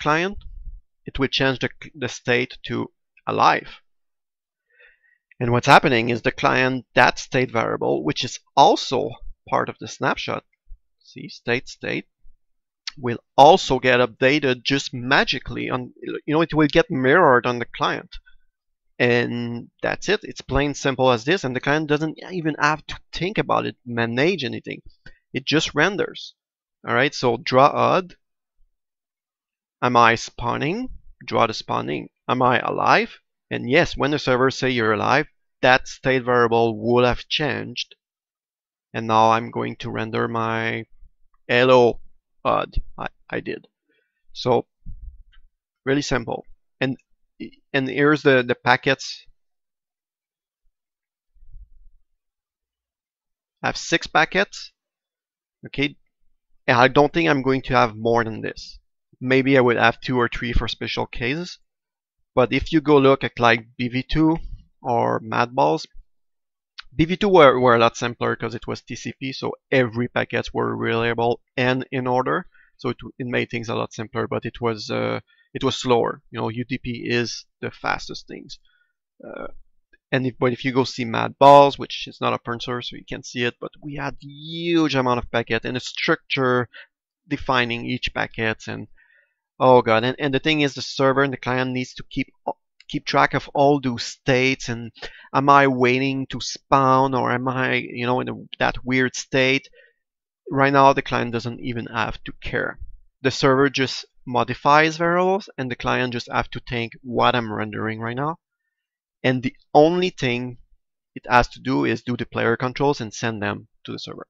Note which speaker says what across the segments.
Speaker 1: client, it will change the state to alive. And what's happening is the client, that state variable, which is also part of the snapshot, see, state, will also get updated just magically on, it will get mirrored on the client. And that's it. It's plain simple as this, and the client doesn't even have to think about it, manage anything. It just renders. All right, so draw odd. Am I spawning? Draw the spawning. Am I alive? And yes, when the server say you're alive, that state variable will have changed. And now I'm going to render my hello odd. I did. So really simple. And here's the packets. I have 6 packets. Okay, and I don't think I'm going to have more than this. Maybe I would have 2 or 3 for special cases. But if you go look at like BV2 or Madballs, BV2 were a lot simpler because it was TCP, so every packets were reliable and in order. So it made things a lot simpler, but it was slower. UDP is the fastest things. But if you go see Madballs, which is not open source, so you can't see it, but we had huge amount of packet and a structure defining each packet, and oh god, and the thing is, the server and the client needs to keep track of all those states, and am I waiting to spawn, or am I in that weird state? Right now the client doesn't even have to care. The server just modifies variables, and the client just have to think what I'm rendering right now. And the only thing it has to do is do the player controls and send them to the server.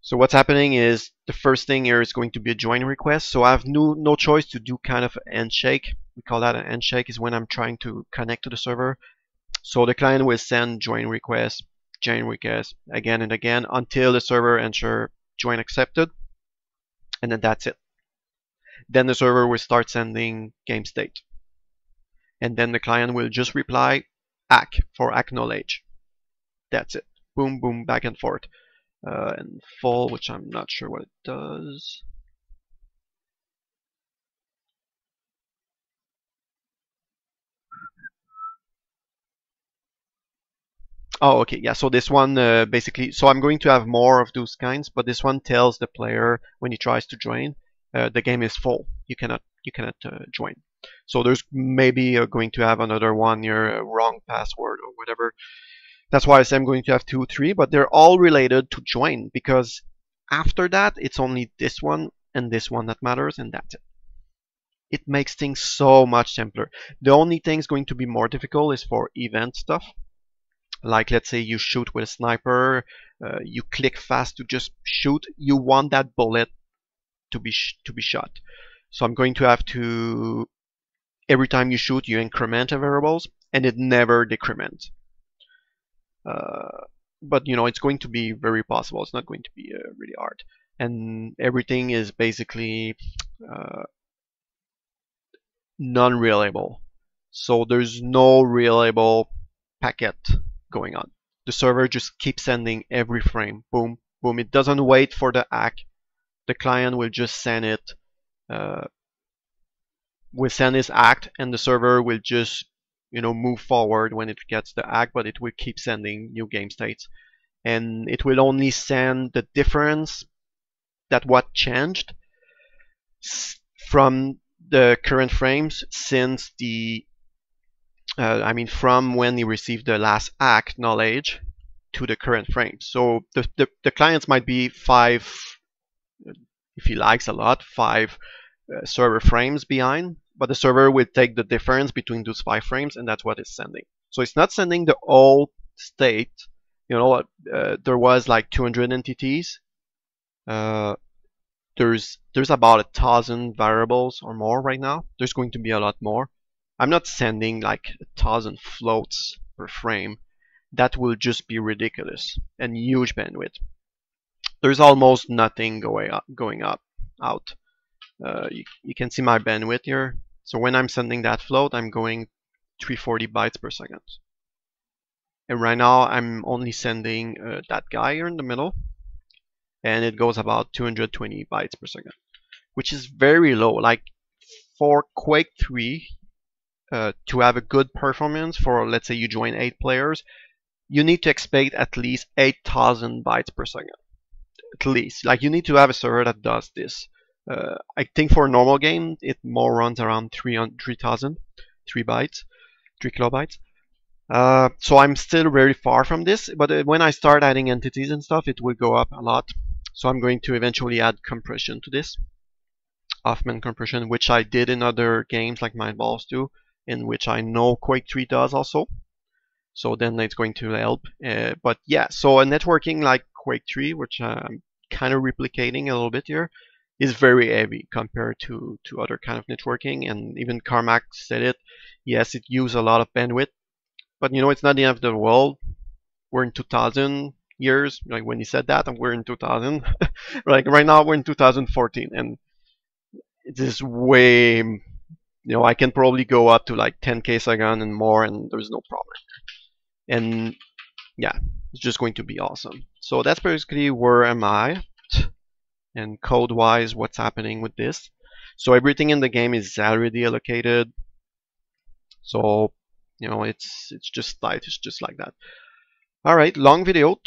Speaker 1: So what's happening is the first thing here is going to be a join request. So I have no choice to do kind of a handshake. We call that a handshake, is when I'm trying to connect to the server. So the client will send join request again and again until the server ensure join accepted, and then that's it. Then the server will start sending game state. And then the client will just reply ACK for acknowledge. That's it. Boom, boom, back and forth. And full, which I'm not sure what it does. Oh, okay, yeah. So this one basically, so I'm going to have more of those kinds, but this one tells the player when he tries to join, the game is full. You cannot join. So there's maybe going to have another one here, wrong password or whatever. That's why I say I'm going to have 2, 3, but they're all related to join, because after that it's only this one and this one that matters, and that's it. It makes things so much simpler. The only thing is going to be more difficult is for event stuff. Like let's say you shoot with a sniper, you click fast to just shoot. You want that bullet to be shot. So I'm going to have to, every time you shoot, you increment a variables, and it never decrements. But it's going to be very possible. It's not going to be really hard, and everything is basically non-reliable. So there's no reliable packet going on. The server just keeps sending every frame. Boom, boom. It doesn't wait for the ACK. The client will just send it. Will send his ACK, and the server will just move forward when it gets the ACK, but it will keep sending new game states, and it will only send the difference, that what changed from the current frames since the from when he received the last ACK knowledge to the current frame. So the clients might be 5, if he likes a lot, 5 server frames behind, but the server will take the difference between those 5 frames, and that's what it's sending. So it's not sending the old state. There was like 200 entities. There's about 1,000 variables or more right now. There's going to be a lot more. I'm not sending like 1,000 floats per frame. That will just be ridiculous and huge bandwidth. There's almost nothing going out. You can see my bandwidth here. So when I'm sending that float, I'm going 340 bytes per second. And right now I'm only sending that guy here in the middle, and it goes about 220 bytes per second, which is very low. Like for Quake 3 to have a good performance, for let's say you join 8 players, you need to expect at least 8,000 bytes per second. At least. Like, you need to have a server that does this. I think for a normal game, it more runs around 3,000, 3 bytes, 3 kilobytes. So I'm still very far from this, but when I start adding entities and stuff, it will go up a lot. So I'm going to eventually add compression to this, Huffman compression, which I did in other games like Mindballs 2, in which I know Quake 3 does also. So then it's going to help. But yeah, so a networking like Quake 3, which I'm kind of replicating a little bit here, is very heavy compared to other kind of networking. And even Carmack said it. Yes, it uses a lot of bandwidth, but you know, it's not the end of the world. We're in 2000 years, like when he said that, and we're in 2000. Like right now, we're in 2014, and it is way. You know, I can probably go up to like 10k second and more, and there's no problem. And yeah, it's just going to be awesome. So that's basically where am I, and code-wise, what's happening with this. So everything in the game is already allocated. So you know, it's just tight. It's just like that. All right, long video,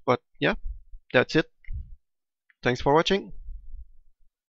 Speaker 1: but yeah, that's it. Thanks for watching.